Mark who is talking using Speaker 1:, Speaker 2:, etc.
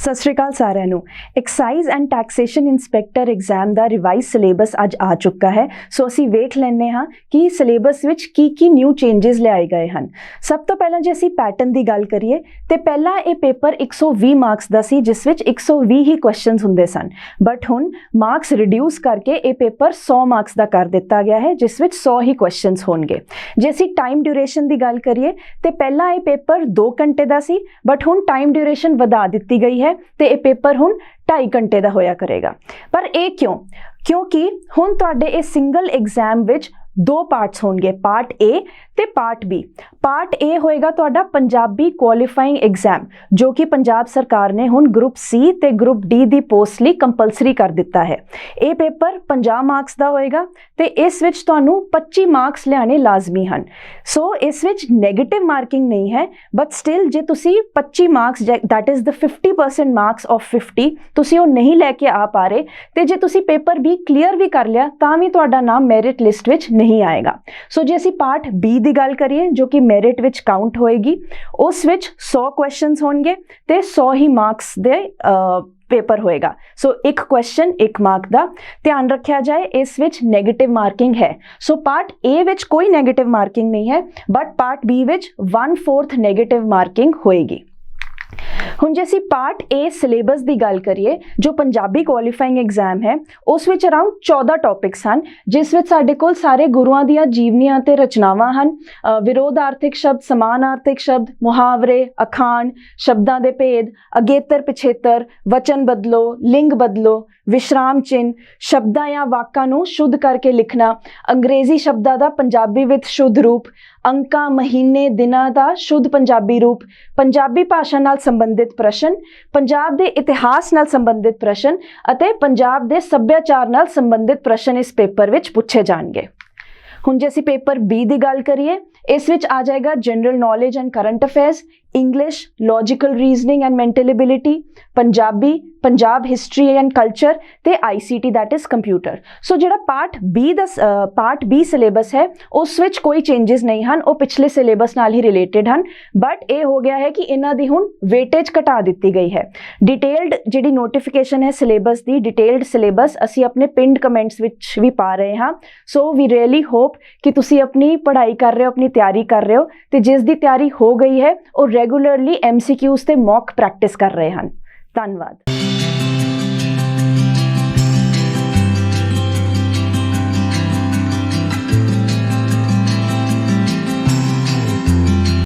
Speaker 1: सत श्री अकाल सारिਆਂ ਨੂੰ। Excise and taxation inspector exam का रिवाइज सिलेबस अज आ चुका है। सो असी वेख लैंदे हाँ कि सिलेबस विच की न्यू चेंजेस लियाए गए हैं। सब तो पहला जे असी पैटर्न की गल करिए तो पहला ये पेपर 120 मार्क्स का सी, जिस विच 120 ही क्वेश्चन हुंदे सन, बट हुण मार्क्स रिड्यूस करके ये पेपर 100 मार्क्स का कर दिता गया है, जिस विच 100 ही क्वेश्चन होणगे। जे असी टाइम ड्यूरेशन की गल करिए तो पहला ये पेपर 2 घंटे का सी, बट हुण टाइम ड्यूरेशन वधा दिती गई है तो ये पेपर हुण 2.5 घंटे का होया करेगा। पर ये क्यों? क्योंकि हुण तुहाडे ये सिंगल एग्जाम विच 2 पार्ट्स होंगे, पार्ट ए ते पार्ट बी। पार्ट ए होएगा तुहाडा पंजाबी क्वालीफाइंग एग्जाम, जो कि पंजाब सरकार ने हुण ग्रुप सी ते ग्रुप डी दी पोस्ट लई कंपलसरी कर दिता है। ये पेपर 50 मार्क्स का होएगा ते इस विच तुहानू 25 मार्क्स लियाने लाजमी हैं। सो इस विच नैगेटिव मार्किंग नहीं है, बट स्टिल जे तुसी 25 marks, that is the 50% marks of 50 तुसी वो नहीं लैके आ पा रहे, तो जे तुसी पेपर बी क्लीयर भी कर लिया तां भी तुहाडा नाम मैरिट लिस्ट विच नहीं आएगा। सो जे असी पार्ट बी दी गल करिए, जो कि मैरिट विच काउंट होएगी, उस विच 100 क्वेश्चंस होंगे ते 100 ही मार्क्स दे पेपर होएगा। सो एक क्वेश्चन 1 मार्क का ध्यान रखा जाए। इस विच नेगेटिव मार्किंग है। सो पार्ट ए विच कोई नेगेटिव मार्किंग नहीं है, but part B which 1/4 negative marking होएगी। हुण जे असी पार्ट ए सिलेबस की गल करिए, जो पंजाबी क्वालीफाइंग एग्जाम है, उस विच अराउंड 14 टॉपिक्स हैं, जिस विच साडे कोल सारे गुरुआं दियां जीवनियां ते रचनावां हैं। विरोधार्थिक शब्द, समानार्थिक शब्द, मुहावरे, अखाण, शब्दां दे भेद, अगेतर पिछेतर, वचन बदलो, लिंग बदलो, विश्राम चिन्ह, शब्दां या वाकां नूं शुद्ध करके लिखना, अंग्रेजी शब्दां दा पंजाबी विच शुद्ध रूप, अंकां, महीने, दिनां दा शुद्ध पंजाबी रूप, पंजाबी भाषा नाल संबंधित प्रश्न, पंजाब दे इतिहास नाल संबंधित प्रश्न अते पंजाब दे सभ्याचार नाल संबंधित प्रश्न इस पेपर विच पूछे जाणगे। हुण जे असीं पेपर बी दी गल करिए, इस विच आ जाएगा general knowledge and current affairs, English, logical reasoning and mental ability, Punjabi, Punjab history and culture ते ICT दैट इज़ कंप्यूटर। सो जिहड़ा पार्ट बी सिलेबस है, उस विच कोई चेंजेस नहीं हैं, वो पिछले सिलेबस नाल ही रिलेटेड हैं, बट ये हो गया है कि इन्हां दी हुण वेटेज घटा दी गई है। डिटेल्ड जिहड़ी नोटिफिकेशन है सिलेबस दी, डिटेल्ड सिलेबस असीं अपने पिंड कमेंट्स विच भी पा रहे हाँ। सो वी रियली होप कि तुसीं अपनी पढ़ाई कर रहे हो, अपनी तैयारी कर रहे हो, तो जिस दी तैयारी हो गई है वो रेगुलरली MCQs ते मॉक प्रैक्टिस कर रहे हैं। धन्यवाद।